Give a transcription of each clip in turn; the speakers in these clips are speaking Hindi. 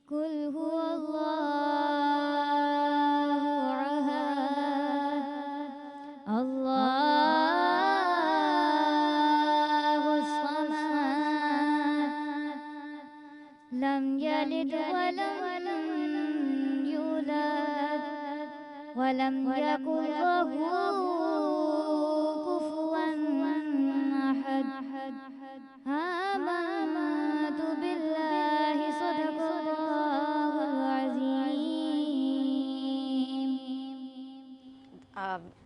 कुल हुवल्लाहु अहद अल्लाहु समद लम यलिद वलम यूलद वलम यकुल लहू कुफुवन अहद आमन्तु बिल्लाहि सदक़ल्लाहुल अज़ीम।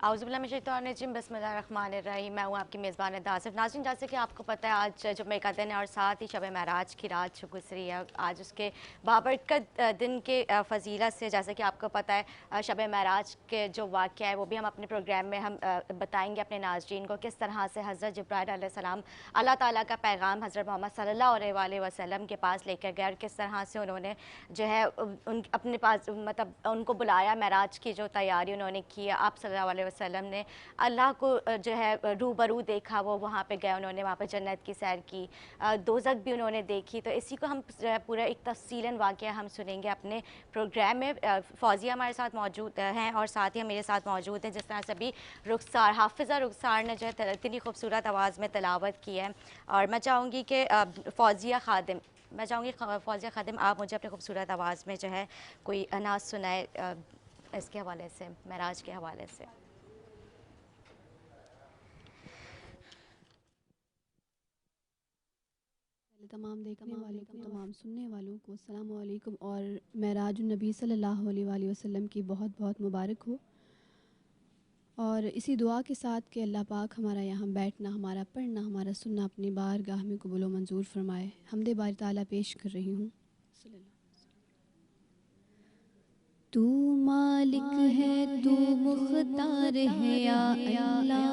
आउज़ुबिल्लाहि मिनश्शैतानिर्रजीम बिस्मिल्लाहिर्रहमानिर्रहीम। मैं हूँ आपकी मेज़बान आसिफ। नाज़रीन, जैसे कि आपको पता है आज जुम्मे का दिन है और साथ ही शब महराज की रात गुज़री है। आज उसके बाबरकत दिन के फ़जीलत से जैसे कि आपको पता है शब महराज के जो वाक़या है वो भी हम अपने प्रोग्राम में हम बताएँगे अपने नाज़रीन को किस तरह से हज़रत जिब्राईल अलैहिस्सलाम अल्लाह ताला का पैगाम हज़रत मोहम्मद सल्लल्लाहु अलैहि वसल्लम के पास लेकर गए और किस तरह से उन्होंने जो है उन अपने पास मतलब उनको बुलाया। महराज की जो तैयारी उन्होंने की, आप सल्लल्लाहु अलैहि वसल्लम ने अल्लाह को जो है रूबरू देखा, वो वहाँ पे गए, उन्होंने वहाँ पे जन्नत की सैर की, दोज़ख भी उन्होंने देखी। तो इसी को हम जो है पूरा एक तफ़सीलन वाक़या हम सुनेंगे अपने प्रोग्राम में। फ़ौज़िया हमारे साथ मौजूद हैं और साथ ही मेरे साथ मौजूद हैं। जिस तरह से अभी रुखसार हाफ़िज़ा रुखसार ने जो है इतनी खूबसूरत आवाज़ में तिलावत की है और मैं चाहूँगी कि फ़ौज़िया ख़ादिम आप मुझे अपनी खूबसूरत आवाज़ में जो है कोई नात सुनाए इसके हवाले से, महराज के हवाले से। तमाम देखने वालों को, तमाम सुनने वालों को अस्सलाम वालेकुम और महराज नबी सल्लल्लाहु अलैहि वसल्लम की बहुत बहुत मुबारक हो। और इसी दुआ के साथ कि अल्लाह पाक हमारा यहाँ बैठना, हमारा पढ़ना, हमारा सुनना अपनी बारगाह में कबूल व मंजूर फरमाए। हमदे बारी ताला पेश कर रही हूँ। तू मालिक है, तू मुख्तार है या अल्लाह,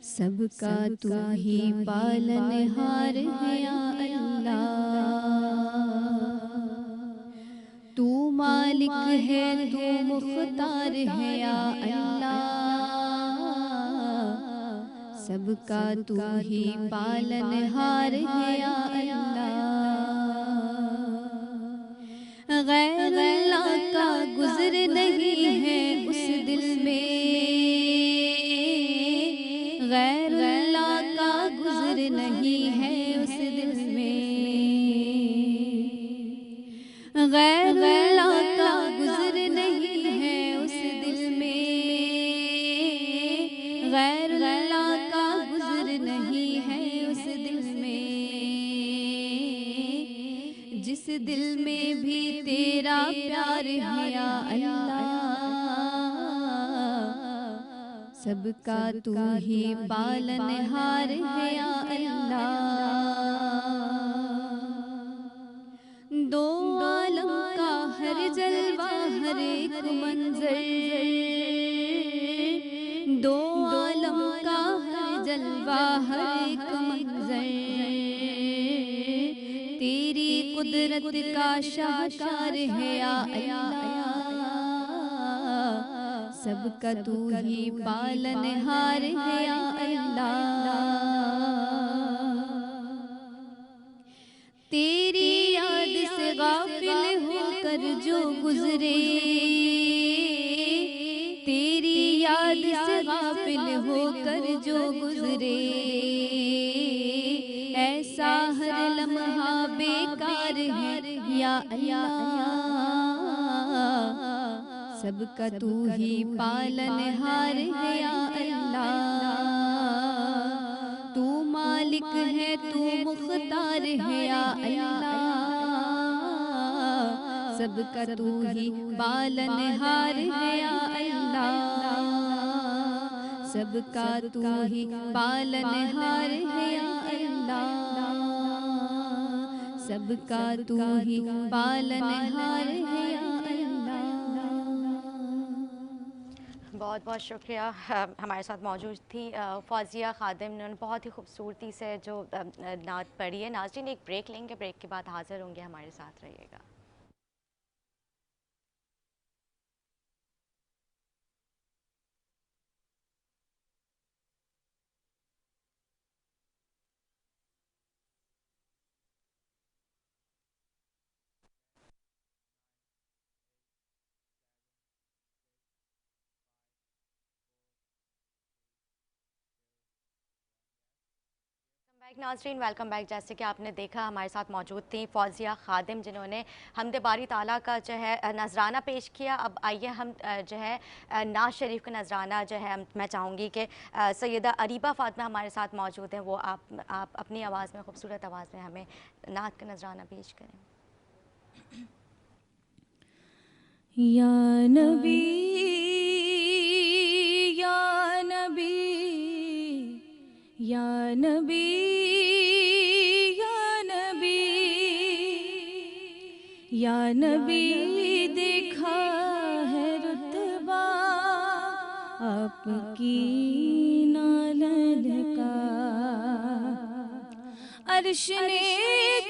सबका तू ही पालनहार है या अल्लाह। तू मालिक है, तू मुख्तार है या अल्लाह, सबका तू ही पालनहार है या अल्लाह। गैर अल्लाह का गुज़र नहीं है उस दिल में, गैर अल्लाह का गुज़र नहीं है उस दिल में, गैर अल्लाह का गुज़र नहीं है उस दिल में, गैर अल्लाह का गुज़र नहीं है उस दिल में। जिस दिल में भी तेरा प्यार है या अल्लाह, सबका तू ही पालनहार है या अल्लाह। दो आलम का हर जलवा, हर एक मंजर, दो आलम का हर जलवा, हर एक मंजर, तेरी कुदरत का शाहकार है या अल्लाह, सबका तू ही पालनहार है या अल्लाह। तेरी याद से गाफिल होकर जो गुजरे, तेरी याद से गाफिल होकर जो गुजरे, ऐसा हर लम्हा बेकार है या अल्लाह, सबका तू ही पालनहार है या अल्लाह। तू मालिक है, तू मुख्तार है या अल्लाह, सबका तू ही पालनहार है या अल्लाह, सबका तू ही पालनहार है या अल्लाह, सबका तू ही पालनहार है या बहुत बहुत शुक्रिया। हमारे साथ मौजूद थी फ़ौज़िया ख़ादिम, ने बहुत ही खूबसूरती से जो नात पढ़ी है। नाज़रीन, एक ब्रेक लेंगे, ब्रेक के बाद हाज़िर होंगे, हमारे साथ रहिएगा। नाज़रीन, वेलकम बैक। जैसे कि आपने देखा हमारे साथ मौजूद थी फौजिया खादिम, जिन्होंने हमद बारी ताला का जो है नजराना पेश किया। अब आइए हम जो है नाज शरीफ का नजराना जो है मैं चाहूँगी कि सैयदा अरीबा फातिमा हमारे साथ मौजूद हैं, वो आप अपनी आवाज़ में, खूबसूरत आवाज़ में हमें नात का नजराना पेश करें। या नबी या नबी या नबी या नबी या नबी, देखा है रुतबा आपकी नालन का, अर्श ने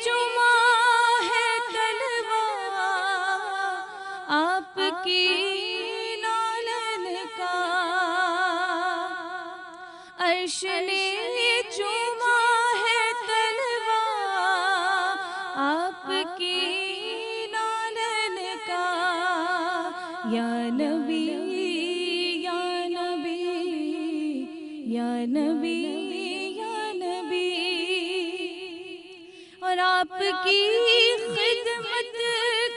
चुमा है तलवा आपकी नालन का, अर्श ने चुमा है तलवा आपकी नालन का। या नबी या नबी या नबी या नबी, और आपकी खिदमत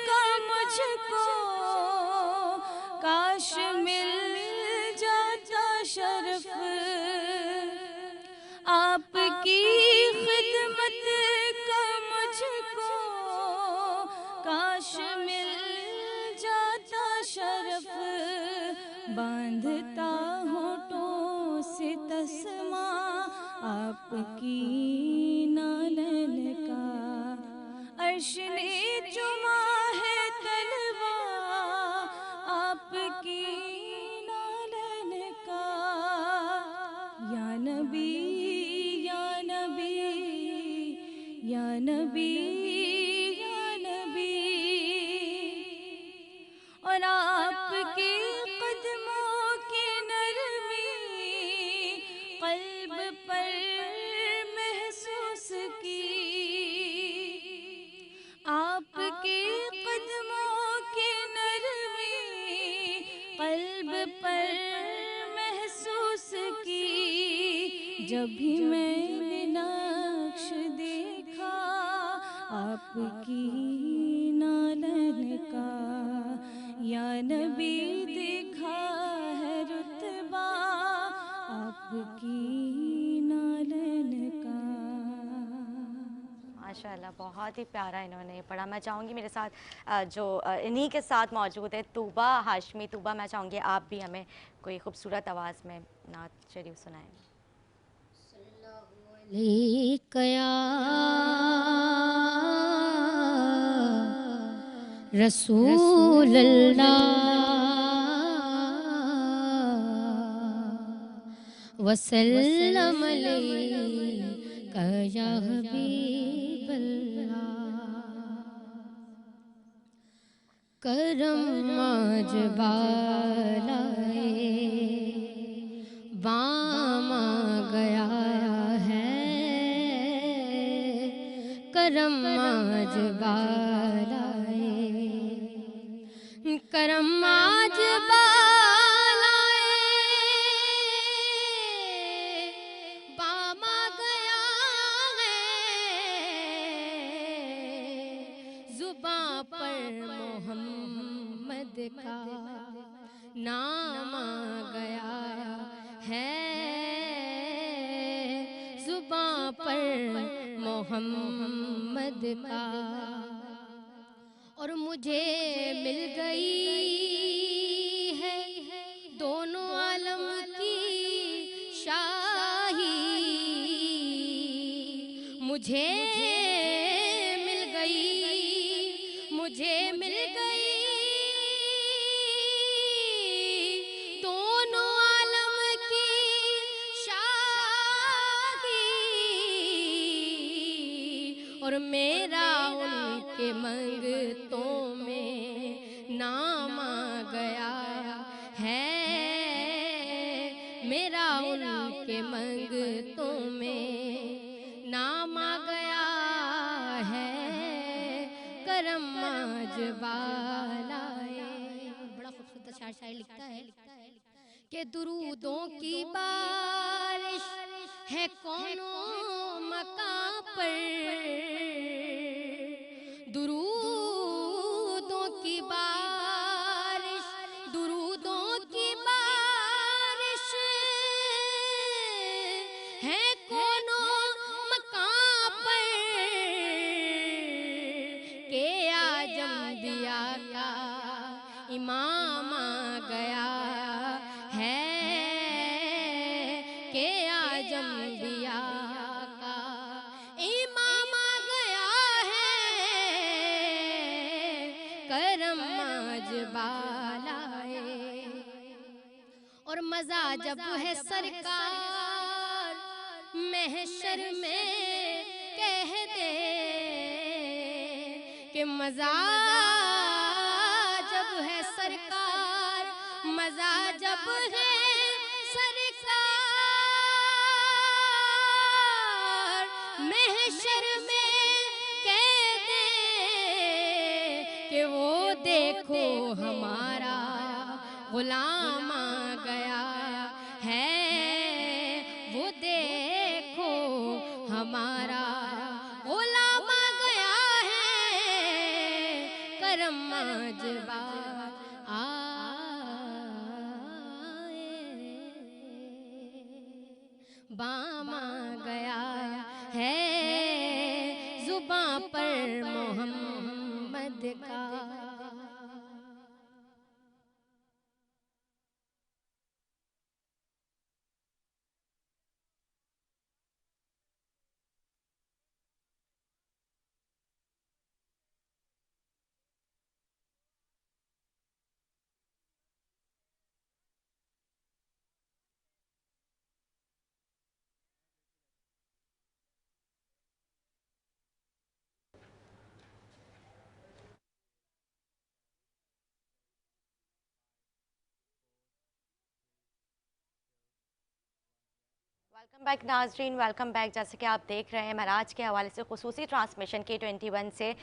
का मुझको काश मिल जाता शरफ, आपकी खिदमत का मुझको काश मिल जाता शरफ, बांधता होठों से तस्मा आपकी नालन का, अर्श ने चुमा है तलवा आपकी नालन का। या नबी या नबी या नबी या नबी, और आपके कदमों की नरमी कल्ब पर महसूस की, आपके कदमों की नरमी कल्ब पर महसूस की, जब भी मैंने नक्श देखा आपकी नालन का। या नबी, देखा है रुतबा आपकी नालन का। माशाल्लाह, बहुत ही प्यारा इन्होंने पढ़ा। मैं चाहूँगी मेरे साथ जो इन्हीं के साथ मौजूद है तूबा हाशमी। तूबा, मैं चाहूँगी आप भी हमें कोई खूबसूरत आवाज़ में नात शरीफ सुनाएं। या रसूल अल्लाह वसल्लम अलैका या हबीब अल्लाह, करम आज बालाए बामा गया है, करम आज बालाए, करम आज बालाए बामा गया है, जुबां पर मोहम्मद का नाम आ गया है, जुबां पर मोहम्मद का, और मुझे मिल गई है दोनों आलम की शाही, मुझे मिल गई, मुझे मिल गई दोनों आलम की शाही, और मेरा उनके मंगतों में नाम आ गया है, मेरा उनके मंगतों में नाम आ गया है, करम आज बालाए। बड़ा खूबसूरत शायर लिखता है कि दुरूदों की बारिश है कौनो मकां पर दुरूदों की बारिश, दुरूदों की बारिश है कोनों मकां पर के आजम दिया का इमाम आ गया है, के आजम दिया का इमाम आ गया है, करम आज बालाए। और मजा जब है सरकार महशर में कह दे कि मजा जब है सरकार, मजा जब है सरकार महशर में कह दे कि वो देखो हमारा गुलाम आ गया है, वो देखो हमारा गुलाम आ गया है, करम आज बाम आ गया है, जुबां पर मोहम्मद का। वेलकम बैक नाजरीन, वेलकम बैक। जैसे कि आप देख रहे हैं महराज के हवाले से खुसूसी ट्रांसमिशन K21 से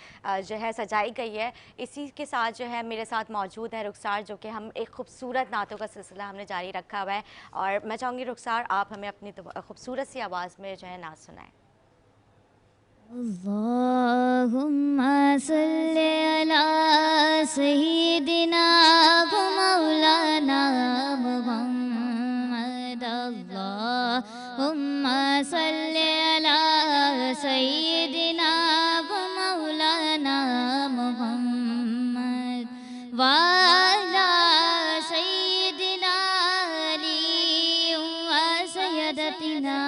जो है सजाई गई है। इसी के साथ जो है मेरे साथ मौजूद है रुखसार, जो कि हम एक खूबसूरत नातों का सिलसिला हमने जारी रखा हुआ है और मैं चाहूँगी रुखसार आप हमें अपनी खूबसूरत सी आवाज़ में जो है नात सुनाएं। अल्लाहुम्मा सल्ली अला सय्यिदिना व मौलाना मुहम्मद। अल्लाहुम्मा सल्ली अला सय्यिदिना व मौलाना मुहम्मद व अला सय्यिदिना अली व सय्यदतिना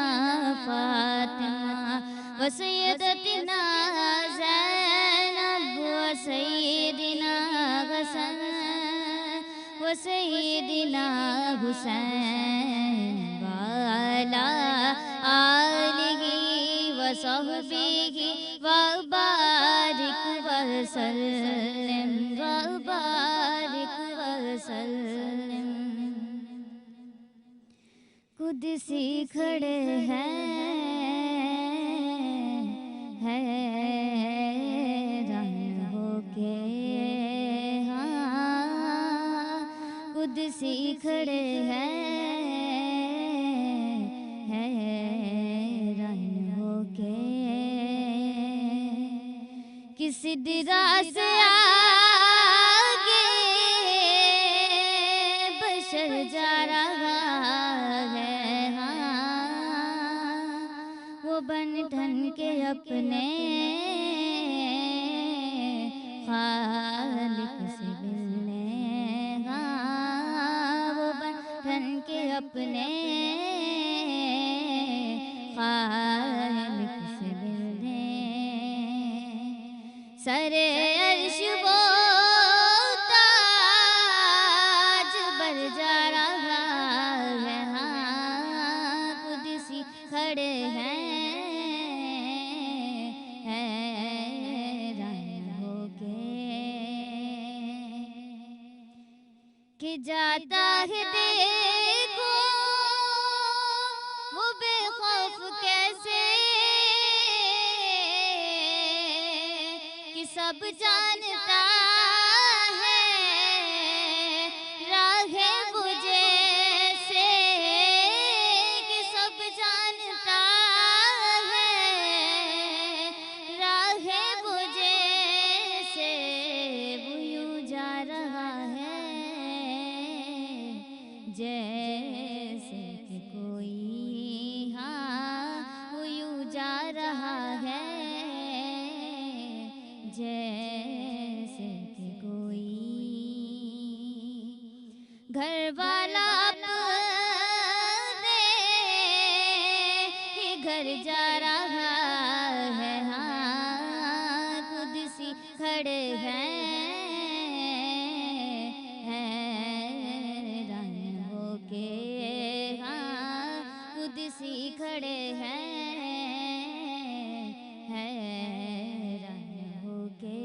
फातिमा व सय्यदतिना ज़ैनब व सय्यदिना हसन व सय्यदिना हुसैन व अला आलिहि व सहबिहि व बारिक व सल्लिम व बारिक व सल्लिम। कुदसी खड़े हैं हैरान होके, हाँ कुदसी खड़े हैं हैरान होके। किसी दिरा से आगे बशर जा रहा है, हाँ वो बन ठन के अपने खालिक से मिलने, हाँ वो बन ठन के अपने खालिक से मिलने। सरे अर्श वो ताज बर जा रहा है, हाँ कुदसी खड़े हैं हैरान होके। कि जाता है देखो वो बेखौफ कैसे, कि सब जानता है राहे मुझे से, कि सब जानता है जैसे कि कोई हाँ यूं जा रहा है, जैसे कि कोई घर वाला अपने ही घर जा रहा है, हाँ खुद सी खड़े हैं, हैरान होके हाँ खुद सी खड़े हैं, हैरान होके।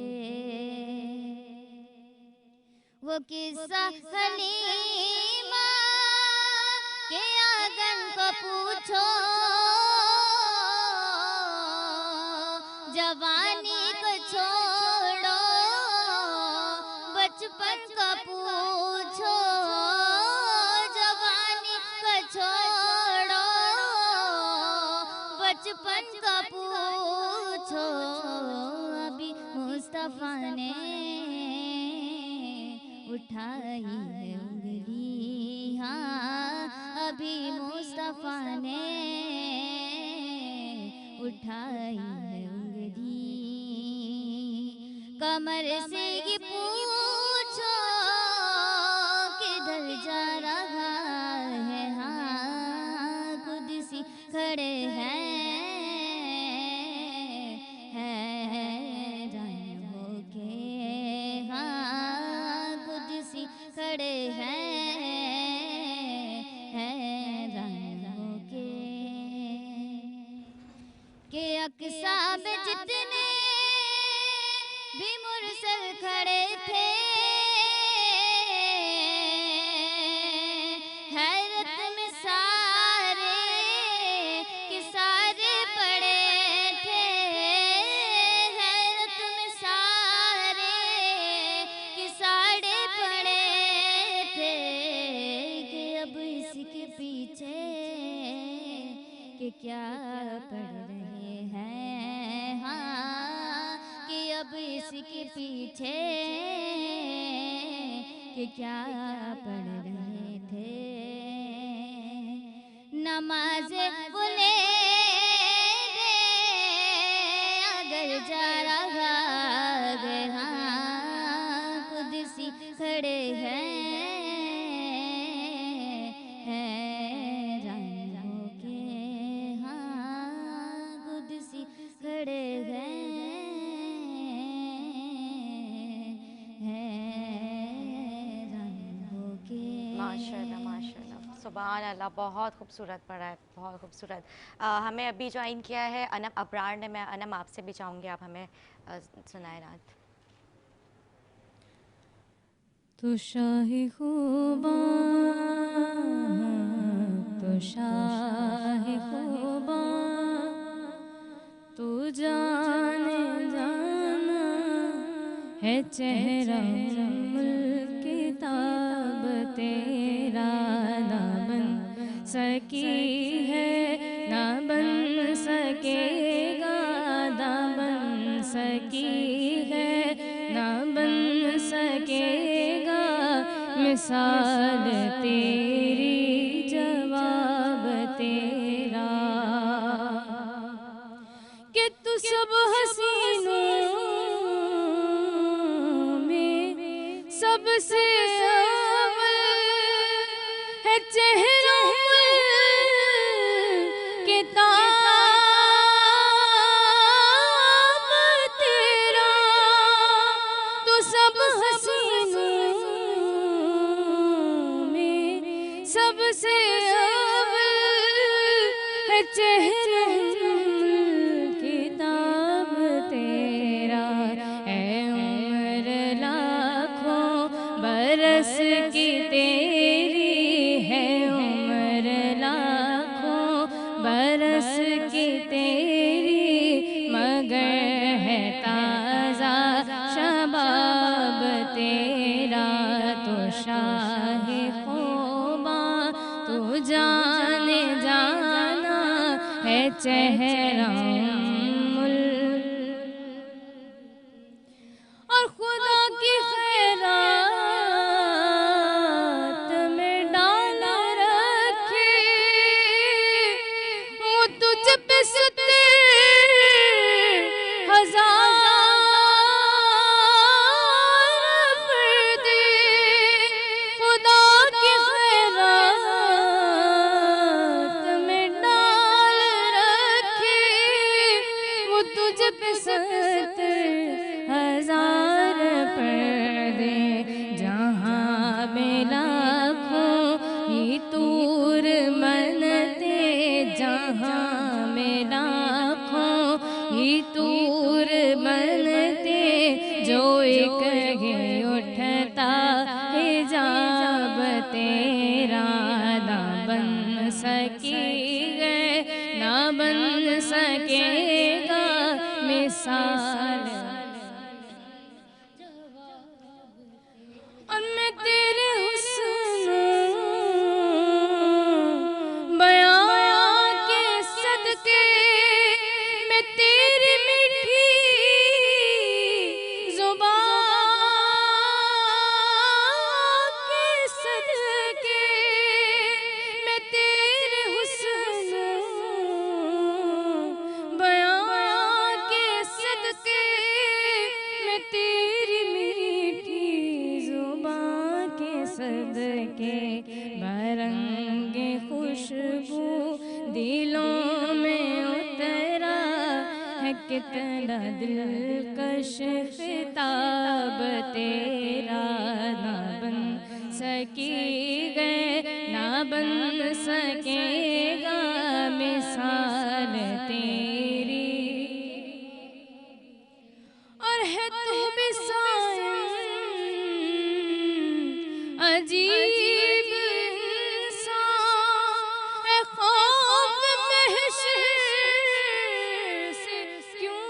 वो किस्सा हलीमा के आंगन को पूछो, जवानी को छोड़ो, बचपन को पूछो, जवानी को छोड़ो, बचपन को पूछो। अभी मुस्तफा ने उठाई है उंगली, हाँ अभी मुस्तफा ने उठाई है उंगली। कमर से ये पूछो किधर जा रहा है, हाँ खुद सी खड़े हैं, हैरान होके हाँ खुद सी खड़े हैं, हैरान होके। के अक्सा में जितने भी मुरसल खड़े थे, हैरत में सारे के सारे पड़े थे, हैरत में सारे के सारे पड़े थे, कि अब इसके पीछे कि क्या पड़ रहे हैं, हाँ कि अब इसके पीछे कि क्या पढ़ रहे थे। नमाज़े वो ले अगर जा रहा है, हाँ खुद सी खड़े हैं, हैरान होके हाँ खुद सी खड़े हैं, माशाल्लाह माशाल्लाह, सुभान अल्लाह, बहुत खूबसूरत पढ़ा है, बहुत खूबसूरत। हमें अभी ज्वाइन किया है अनम अब्रार ने। मैं अनम आपसे भी चाहूँगी आप हमें सुनाए रात। तो शाही खूबा, तो शाही खूबा, तू जाने जाना है चेहरा किताब तेरा, ना बन सकी है ना बन सकेगा, ना बन सकी है ना बन सकेगा, मिसाल तेरी जवाब तेरा। कि तू सब हसीनों में सबसे अव्वल है, चेहरा किताब तेरा। तू सब हसीनों में सबसे अव्वल है, चेहरा किताब तेरा। है उम्र लाखों बरस की तेरी, है उम्र लाखों बरस की तेरी, मगर है ताज़ा शबाब तेरा। तो शाहे ख़ुबा तू जाने जाना है चेहरा और खुदा की खैरात में डाला तेरा ना बन सकेगा, ना बन सकेगा मिसाल। और मैं तेरे हुस्न बयां के सदके, मैं तेरी मीठी ज़ुबान के सदके, मैं तेरे हुस्न बयां के सदके, मैं तेरी मीठी ज़ुबान के सदके, बरंगे खुशबू दिलों में उतरा है, कितना दिलकश खिताब तेरा, ना बन सकेगा, ना बन सकेगा मिसाल तेरी। और है तू भी अजीब इंसान, है खौफ महशर से क्यों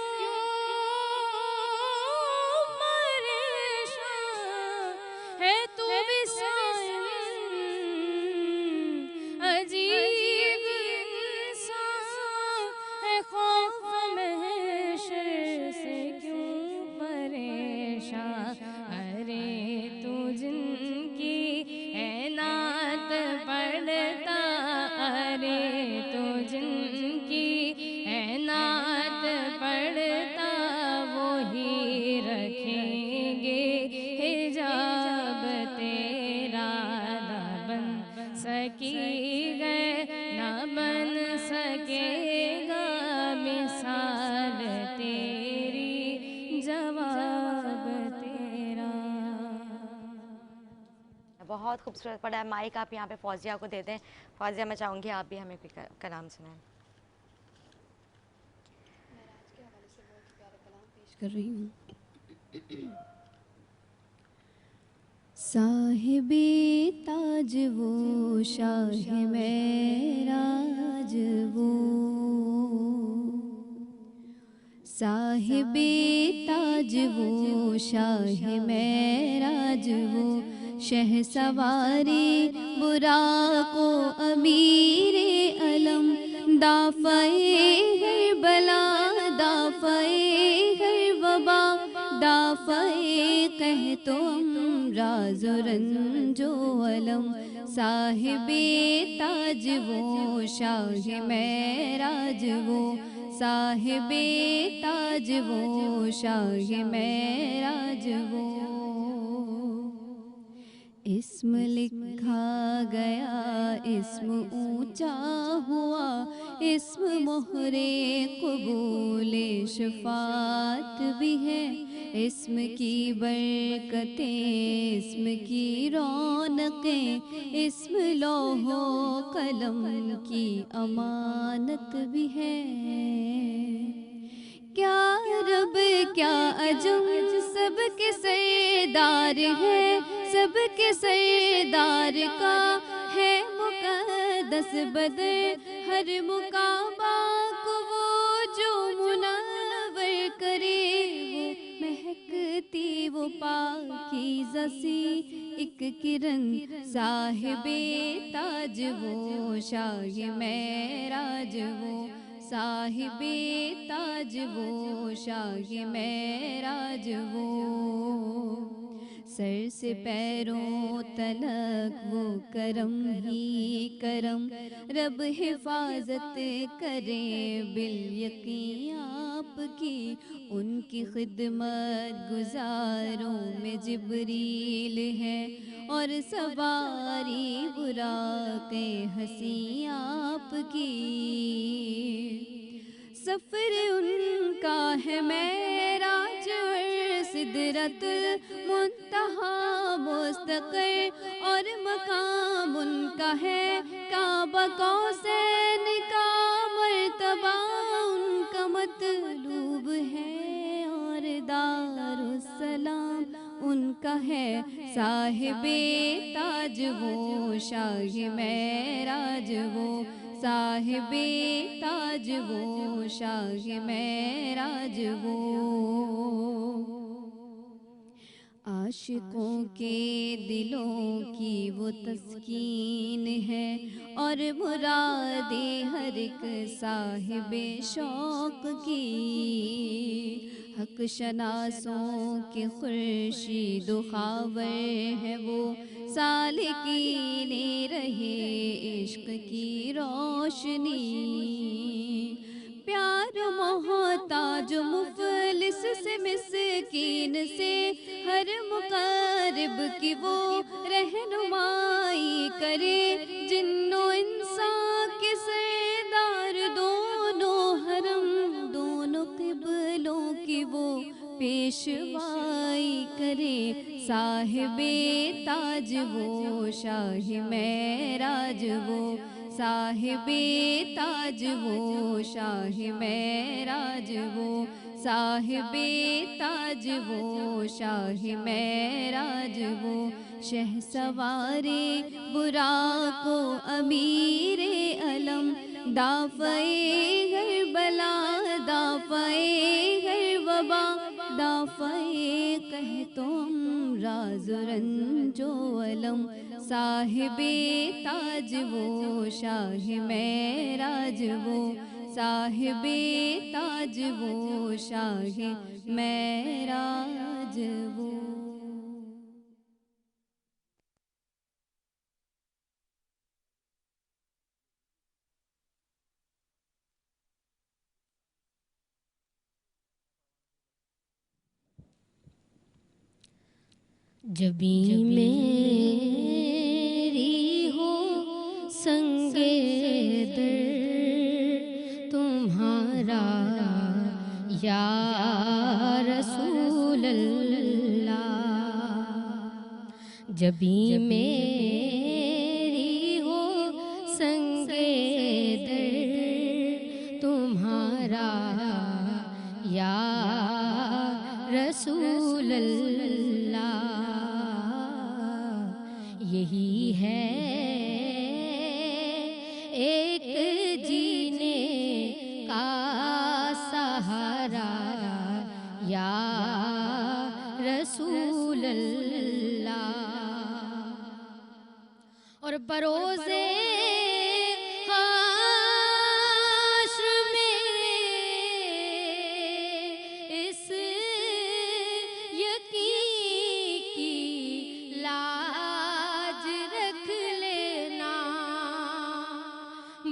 परेशान, है तू भी अजीब इंसान, है खौफ महशर से क्यों परेशान। अरे तू जिनकी है नात पढ़ता, अरे तू जिनकी है नात पढ़ता, वो ही रखेंगे हिजाब तेरा, ना बन सकेगा, ना बन सकेगा मिसाल तेरी, जवाब तेरा। बहुत खूबसूरत पढ़ा है। माइक आप यहाँ पे फौजिया को दे दें। फौजिया, मैं चाहूँगी आप भी हमें कोई कलाम सुनाएं। पेश कर रही हूँ। साहिबे ताज वो शाह मेराज वो, साहिबे ताज वो शाह मेराज वो, शह सवारी बुराको अमीरे अलम, दाफ़े है बला दाफ़े है वबा, दाफ़े कह तो राज़ो रंजो अलम, साहिबे ताज वो शाह मेराज वो, साहिबे ताज वो शाह मेराज वो। इस्म लिखा गया इस्म ऊंचा हुआ, इस्म मोहरे कबूले शफात भी है, इस्म की बरकतें इस्म की रौनकें, इस्म लोहो कलम की अमानत भी है। क्या रब क्या अजम सबके सरदार है, सबके सरदार का है मुक़द्दस बदर, हर मुकाबा को वो जो मुनव्वर करे, वो महकती वो पाकीज़ा सी एक किरण, साहिबे ताज वो शाह मेराज वो, साहिबे ताज वो शाह मेराज वो। सर से पैरों तलक वो करम ही करम, रब हिफाजत करे बिल यकीन आपकी, उनकी खिदमत गुजारों में जिब्रील है, और सवारी बुराके हंसी आपकी। सफ़र उनका है मेराज सिदरतुल मुंतहा मुस्तक़र, और मकाम उनका है काबा कौसैन का मर्तबा, उनका मतलूब है और दारुस्सलाम उनका है साहिबे ताज वो शाह महराज वो, साहिबे ताज वो शाह महराज वो। आशिकों के दिलों की वो तस्कीन है और मुरादे हर एक साहिबे शौक की। हक शनासों के खुर्शीद ख़ावर है वो, सालिकीने रहे इश्क की रोशनी। प्यार मोहताज मुफलिस से मिस्कीन से, हर मुक़र्रिब की वो रहनुमाई करे। जिन्नो इंसान के सरदार दोनों हरम, दोनों क़िबलों की वो पेशवाई करे। साहिबे ताज वो शाह महराज वो, साहिबे ताज वो शाह महराज वो, साहिबे ताज वो शाह महराज वो। शहसवारे बुराको अमीरे अलम, दाफ़ए गरबला दाफ़ए गरबा, दाफ़ए कहतुम राज़ रंजो अलम। साहिबे ताज वो शाह महराज वो, साहिबे ताज वो शाह महराज वो। जबी मेरी हो संगे दर तुम्हारा या रसूल अल्लाह। जबी मेरी हो संगे दर तुम्हारा या रसूल अल्लाह। यही है एक जीने का सहारा या रसूल अल्लाह। और बरोज़े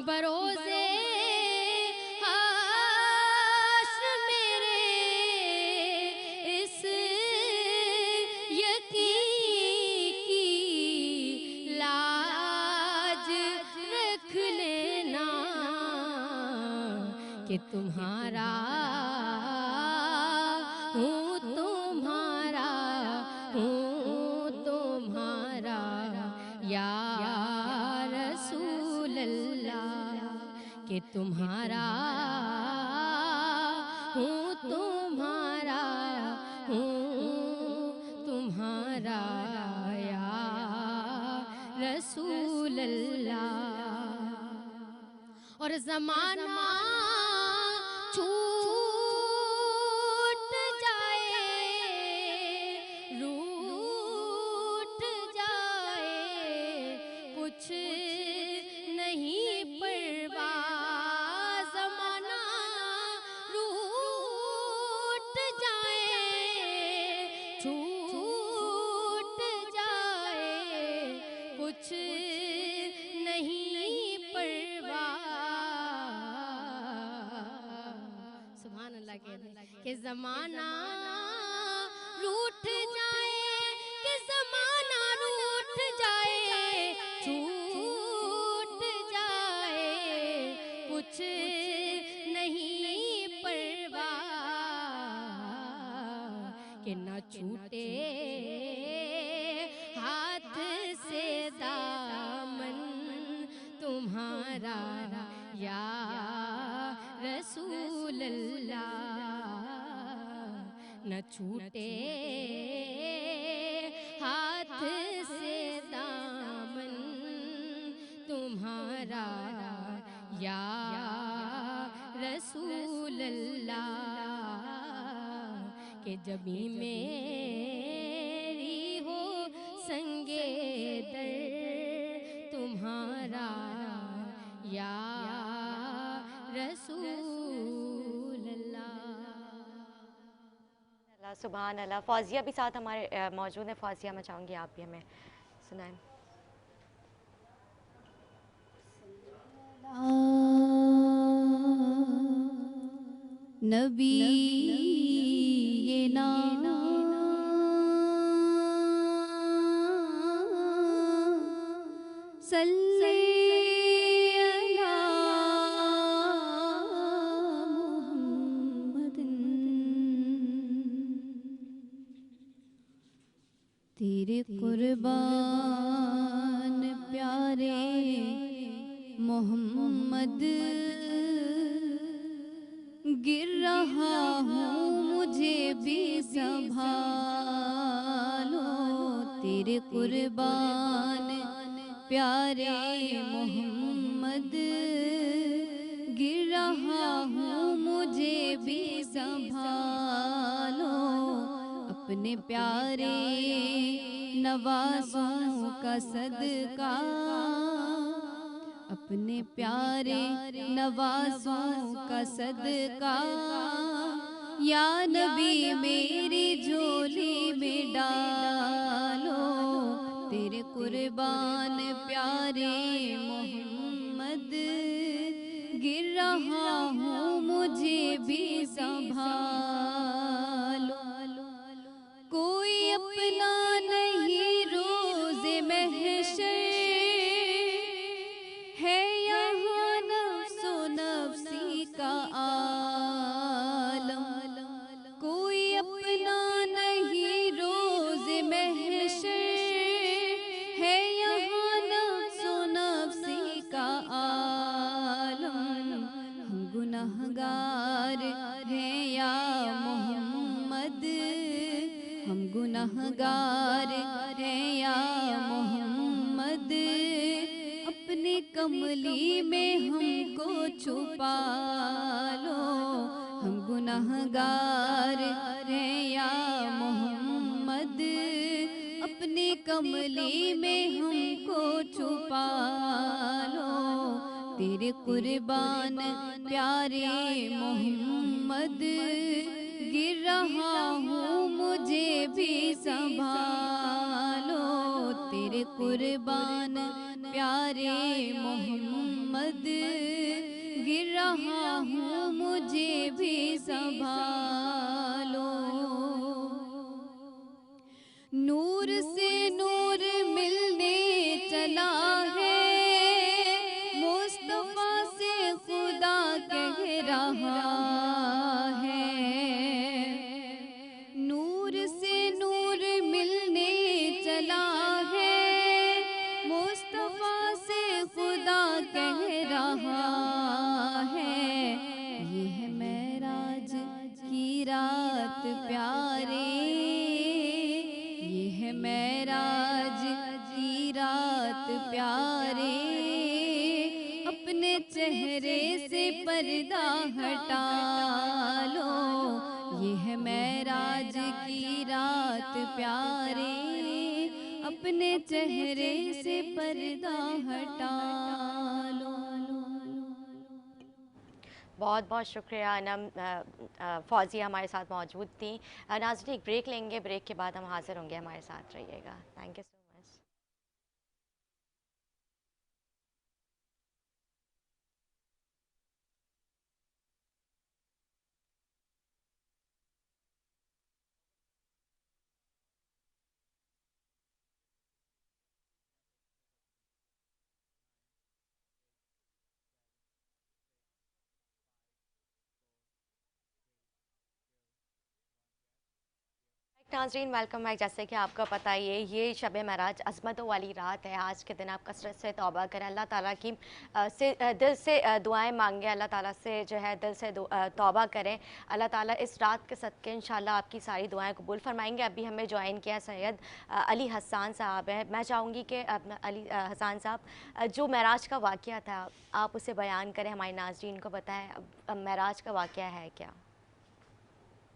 बरोज़े हाश्र मेरे इस यकीन की लाज रख लेना कि तुम्हारा हूँ तुम्हारा हूँ तुम्हारा या रसूल अल्लाह। कि तुम्हारा हूँ तुम्हारा हूँ तुम्हारा या रसूल अल्लाह। और ज़माना छूट जाए रूठ जाए कुछ नहीं परवाह। ज़माना रूठ जाए छूट जाए कुछ नहीं परवाह। सुभान अल्लाह के ज़माना रूठ जाए कि ज़माना रूठ जाए छूट जाए कुछ नहीं परवाह। कि न छूटे हाथ से दामन तुम्हारा या रसूल अल्लाह। न छूटे हाथ तुम्हारा या रसूल अल्लाह, के जबी मेरी हो संगे दर तुम्हारा या रसूल अल्लाह सुभान अल्लाह। फौजिया भी साथ हमारे मौजूद है। फौजिया, मैं चाहूँगी आप भी हमें सुनाएं। नबी ये नाना सल्ले अला मुहम्मदिन, तेरे कुर्बान प्यारे मोहम्मद, गिर रहा हूँ मुझे भी संभालो, तेरे कुर्बान प्यारे मोहम्मद, गिर रहा हूँ मुझे भी संभालो, अपने प्यारे नवाज़ों का सदका, अपने प्यारे नवाज़ों का सदका, या नबी मेरी झोली में डालो, तेरे कुर्बान प्यारे मोहम्मद, गिर रहा हूँ मुझे भी संभालो, कोई अपना नहीं रोज़े महशर, है यहाँ नफ्सो नफ्सी का आलम, कोई अपना नहीं रोज़े महशर, है यहाँ नफ्सो नफ्सी का आलम, हम गुनहगार हैं या मोहम्मद, हम गुनहगार हैं या मोहम्मद, अपने कमली में हमको छुपा लो, हम गुनहगार हैं या मोहम्मद, अपने कमली में हमको छुपा लो, तेरे कुर्बान प्यारे मोहम्मद, गिर रहा हूँ मुझे भी संभालो, तेरे कुर्बान प्यारे मोहम्मद, गिर रहा हूँ मुझे भी संभालो, नूर से नूर मिलने चला है, मुस्तफा से खुदा कह रहा है, नूर से नूर मिलने चला है, मुस्तफा से खुदा कह रहा है, ये है मेराज की रात प्यारे, ये है मेराज की रात प्यारे, अपने चेहरे से पर्दा हटा लो, ये है मेराज की रात प्यारे, अपने चेहरे से पर्दा हटा लो। बहुत बहुत शुक्रिया अनम। फौजिया हमारे साथ मौजूद थी। नाज़रीन, एक ब्रेक लेंगे, ब्रेक के बाद हम हाजिर होंगे, हमारे साथ रहिएगा। Thank you so much. नाज़रीन वेलकम बैक। जैसे कि आपको पता ही है, ये शब महराज अज़मतों वाली रात है। आज के दिन आप कसरत से तौबा करें, अल्लाह ताला की दिल से दुआएं मांगें, अल्लाह ताला से जो है दिल से तौबा करें। अल्लाह ताला इस रात के सदक़े इंशाल्लाह आपकी सारी दुआएं कबूल फरमाएंगे। अभी हमें ज्वाइन किया सैयद अली हसन साहब है। मैं चाहूँगी कि अली हसन साहब, जो महराज का वाक़या था आप उसे बयान करें, हमारे नाज़रीन को बताएं अब महराज का वाक़या है क्या।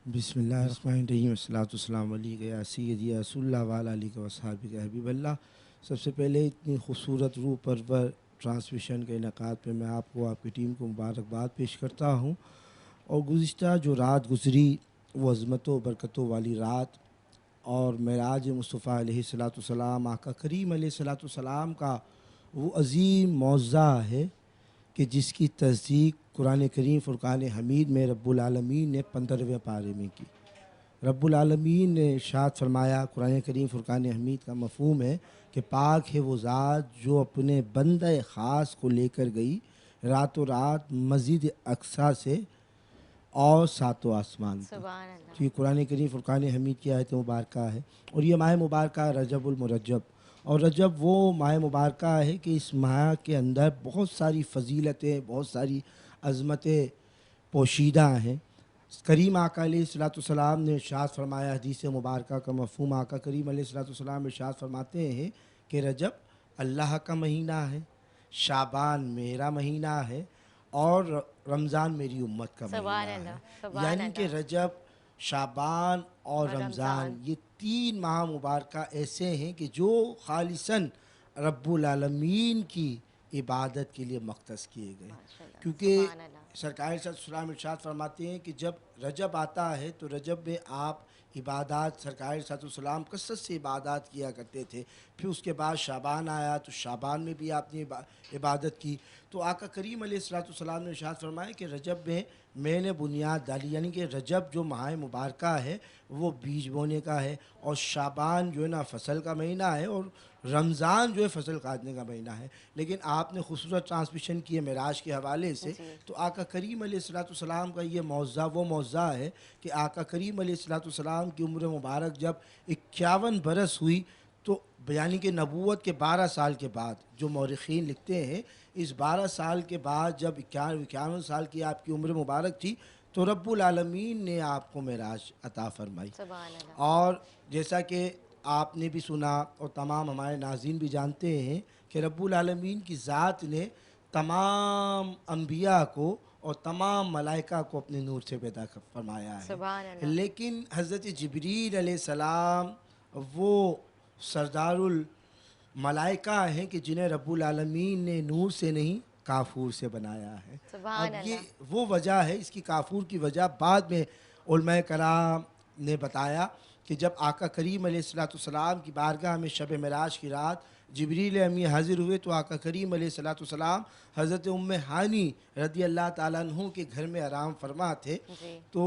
बिस्मिल्लाहिर्रहमानिर्रहीम अस्सलातुस्सलाम अलैका सय्यदी या रसूलल्लाह व अला आलिका व अस्हाबिका हबीबल्लाह। सबसे पहले इतनी खूबसूरत रूह परवर ट्रांसमिशन के इनेकाद पे मैं आपको आपकी टीम को मुबारकबाद पेश करता हूँ। और गुज़िश्ता जो रात गुज़री वो अज़मतों बरकतों वाली रात और मेराज मुस्तफ़ा अलैहिस्सलाम आका करीम अलैहिस्सलाम का वो अज़ीम मौज़ा है कि जिसकी तस्दीक कुरान करीम फ़ुरक़ान हमीद में रब्बुल आलमीन ने 15वें पारे में की। रब्बुल आलमीन ने इरशाद फरमाया, कुरान करीम फ़ुरक़ान हमीद का मफ़हूम है कि पाक है वो ज़ात जो अपने बंदे ख़ास को लेकर गई रातों रात मस्जिद अक़सा से और सातों आसमान तक। सुभान अल्लाह। तो ये कुरान करीम फ़ुरक़ान हमीद की आयत मुबारक है। और ये माह मुबारक रजबुल मुरज्जब, और रजब वो माह मुबारक है कि इस माह के अंदर बहुत सारी फ़जीलतें, बहुत सारी अज़मतें पोशीदा हैं। करीम आका अलैहिस्सलाम ने इरशाद फरमाया, हदीस मुबारक का मफ़हूम आका करीम अलैहिस्सलाम इरशाद फरमाते हैं कि रजब अल्लाह का महीना है, शाबान मेरा महीना है और रमज़ान मेरी उम्मत का सुभान महीना अल्लाह, है। सुभान यानी कि अल्लाह। रजब, शाबान और और रमज़ान ये 3 माह मुबारक ऐसे हैं कि जो खालिसन रब्बुल आलमीन की इबादत के लिए मख्तस किए गए। माशाल्लाह, क्योंकि सुभान अल्लाह। सरकार सल्लल्लाहु इरशाद फरमाते हैं कि जब रजब आता है तो रजब में आप इबादत, सरकार सल्लल्लाहु कसरत से इबादत किया करते थे। फिर उसके बाद शाबान आया तो शाबान में भी आपने इबादत की। तो आका करीम अलैहिस्सलाम ने इरशाद फरमाया कि रजब में मैंने बुनियाद डाली, यानी कि रजब जो माह मुबारक है वो बीज बोने का है, और शाबान जो है ना फसल का महीना है, और रमज़ान जो है फसल काटने का महीना है। लेकिन आपने खूबसूरत ट्रांसमिशन की है मेराज के हवाले से, तो आका करीम अलैहिस्सलाम का ये मौज़ा वो मौज़ा है कि आका करीम अलैहिस्सलाम की उम्र मुबारक जब 51 बरस हुई, तो यानी कि नबूवत के 12 साल के बाद, जो मौरख़ीन लिखते हैं इस 12 साल के बाद जब 51 साल की आपकी उम्र मुबारक थी, तो रब्बुल आलमीन ने आपको मेराज अता फ़रमाई। सुभान अल्लाह। और जैसा कि आपने भी सुना और तमाम हमारे नाज़रीन भी जानते हैं कि रब्बुल आलमीन की ज़ात ने तमाम अम्बिया को और तमाम मलाइका को अपने नूर से पैदा फरमाया है। सुभान अल्लाह। लेकिन हज़रत जिब्रील अलैहिस्सलाम वो सरदारुल मलाइका हैं कि जिन्हें रब्बुल आलमीन ने नूर से नहीं काफूर से बनाया है। सुभान अब ये अल्लाह। वो वजह है, इसकी काफूर की वजह बाद में उलमाए कराम ने बताया कि जब आका करीम अलैहिस्सलाम की बारगाह में शब मेराज की रात जिब्रील अमी हाजिर हुए, तो आका करीम अलैहिस्सलाम हज़रत उम्मे हानी रदी अल्लाह ताला अन्हु के घर में आराम फरमा थे। जी। तो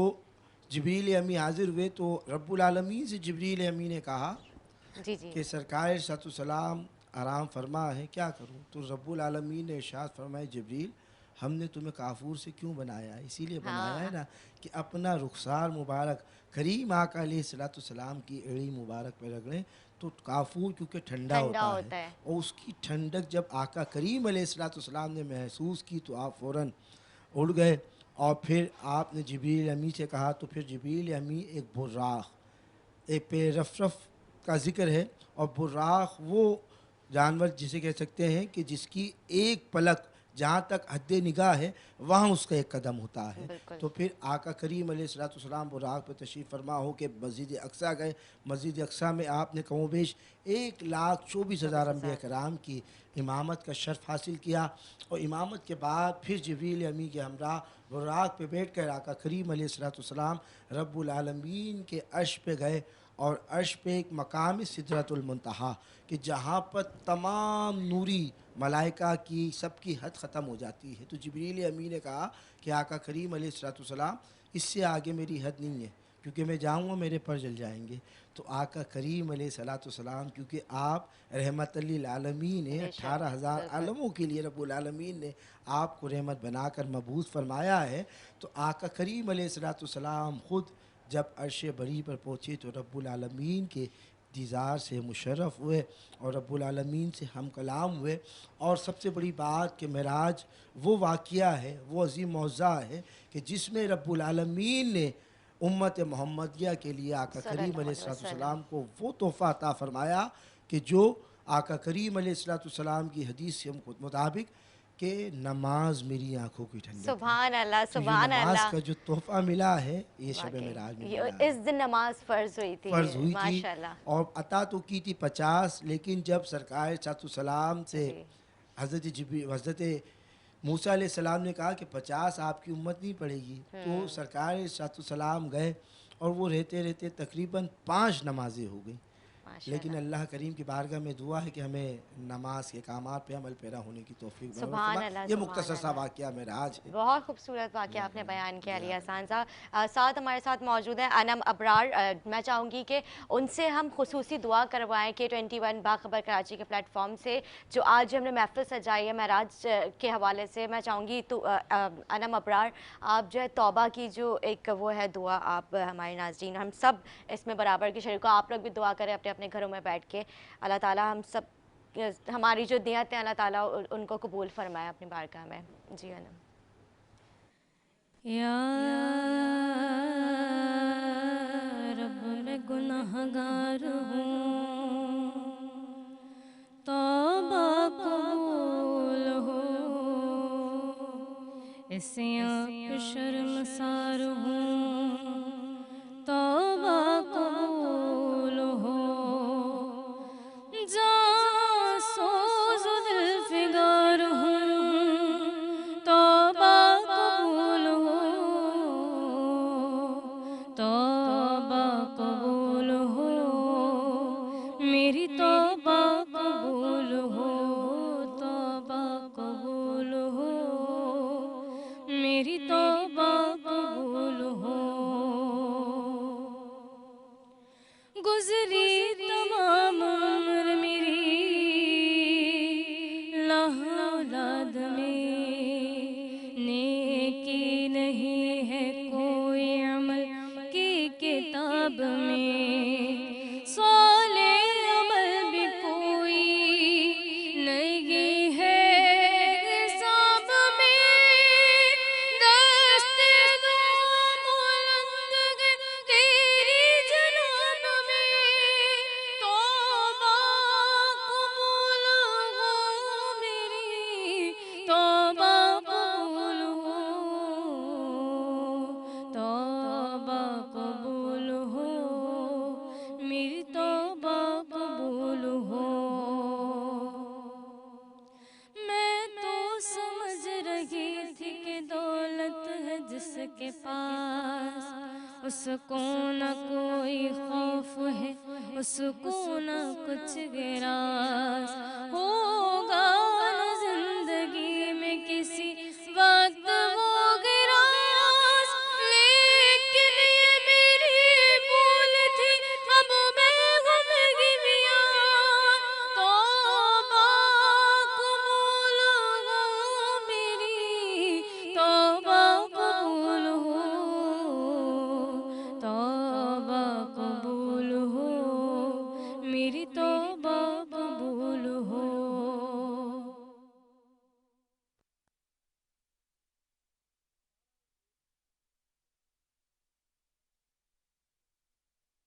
जिब्रील अमी हाजिर हुए तो रब्बुल आलमीन से जिब्रील अमी ने कहा जी जी। कि सरकार सलाम आराम फरमा है, क्या करूं? तो रब्बुल आलमीन ने इरशाद फरमाया, जिब्रील हमने तुम्हें काफूर से क्यों बनाया है? इसीलिए बनाया है ना कि अपना रुखसार मुबारक करीम आका अलैहिस्सलाम की एड़ी मुबारक पे रगड़ें, तो काफूर क्योंकि ठंडा ठंडा होता होता है, है। और उसकी ठंडक जब आका करीम अलैहिस्सलाम ने महसूस की तो आप फ़ौरन उड़ गए। और फिर आपने जिब्रील अमी से कहा, तो फिर जिब्रील अमी एक बुर्राख, एक पे रफ का ज़िक्र है, और बुर्राख वो जानवर जिसे कह सकते हैं कि जिसकी एक पलक जहाँ तक हद निगाह है वहाँ उसका एक कदम होता है। बिल्कुल। तो फिर आका करीम अलैहिस्सलाम बुर्राक पर तशरीफ़ फरमा हो के मस्जिद अक़सा गए। मस्जिद अक़सा में आपने कमोबेश 1,24,000 अम्बिया कराम की इमामत का शर्फ हासिल किया, और इमामत के बाद फिर जिब्रील अमी के हमरा बुर्राक पे बैठ कर आका करीम अलैहिस्सलाम रब्बुल आलमीन के अर्श पे गए, और अर्श पे एक मकाम सिदरतुल मुंतहा कि जहाँ पर तमाम नूरी मलाइका की सबकी हद ख़त्म हो जाती है। तो जिब्रील अमी ने कहा कि आका करीम अलैहिस्सलाम इससे आगे मेरी हद नहीं है, क्योंकि मैं जाऊँगा मेरे पर जल जाएंगे। तो आका करीम अलैहिस्सलाम क्योंकि आप रहमत लिल आलमीन है, 18,000 आलमों के लिए रब्बुल आलमीन ने आपको रहमत बनाकर मबूस फरमाया है। तो आका करीम अलैहिस्सलाम ख़ुद जब अर्श बरी पर पहुँचे तो रब्बुल आलमीन के दीदार से मुशर्रफ़ हुए और रब्बुल आलमीन से हम कलाम हुए। और सबसे बड़ी बात कि मेराज वो वाक़या है, वो अज़ीम मौज़ा है कि जिसमें रब्बुल आलमीन ने उम्मत मोहम्मदिया के लिए आका करीम अलैहिस्सलाम को वो तोहफ़ा अता फ़रमाया कि जो आका करीम अलैहिस्सलाम की हदीस के मुताबिक कि नमाज मेरी आंखों की ठंडक है। सुभान अल्लाह, तो ये सुभान नमाज अल्लाह। का जो तोहफ़ा मिला है ये शब वाकई, मेराज में ये मिला है। इस दिन नमाज फ़र्ज़ हुई थी, फ़र्ज़ हुई थी माशाल्लाह। और अता तो की थी 50, लेकिन जब सरकार सलाम से जी। हज़रत मूसा अलैहिस्सलाम ने कहा कि 50 आपकी उम्मत नहीं पड़ेगी, तो सरकार सलाम गए और वो रहते रहते तकरीबन 5 नमाजें हो गई। लेकिन अल्लाह करीम की बारगाह में दुआ है कि हमें नमाज के कामात पे अमल पैरा होने की तौफीक बख्शे। सुभान अल्लाह, ये सुभान मुख्तसर सा अल्लाह। वाक़या मेराज है। बहुत खूबसूरत वाक़या आपने बयान किया अली हसन साहब। साथ हमारे साथ मौजूद हैं अनम अबरार। मैं चाहूँगी कि उनसे हम खुसूसी दुआ करवाएं कि 21 बाखबर कराची के प्लेटफॉर्म से जो आज हमने महफिल सजाई है महराज के हवाले से, मैं चाहूँगी तो अनम अबरार आप जो है तौबा की जो एक वो है दुआ, आप हमारे नाज़रीन हम सब इसमें बराबर की शरीक हो, आप लोग भी दुआ करें अपने अपने घरों में बैठ के। अल्लाह ताला हम सब हमारी जो नियत है अल्लाह ताला उनको कबूल फरमाए अपनी बारगाह में। जी अनम। या रब मैं गुनाहगार हूँ, तौबा कबूल हो, इससे आप शर्मसार हूँ, तौबा कबूल हो, जान सोज़ दिल फिगार हूँ, तौबा कबूल हो, तौबा कबूल हो, मेरी तौबा कबूल हो, तौबा कबूल हो, मेरी तौबा कबूल हो। गुज़री तमाम उम्र मेरी लाहौलाद में, नेकी नहीं है कोई अमल की किताब में, साले अमल भी कोई नहीं है हिसाब में, दस्ते दुआ बुलंद है तेरी जनाब में, तौबा कबूल हो मेरी, तौबा कबूल हो, तौबा कबूल हो, मेरी तौबा कबूल हो। मैं तो समझ रही थी कि दौलत है जिसके पास उसको न कोई खौफ है, उसको न कुछ गिरा,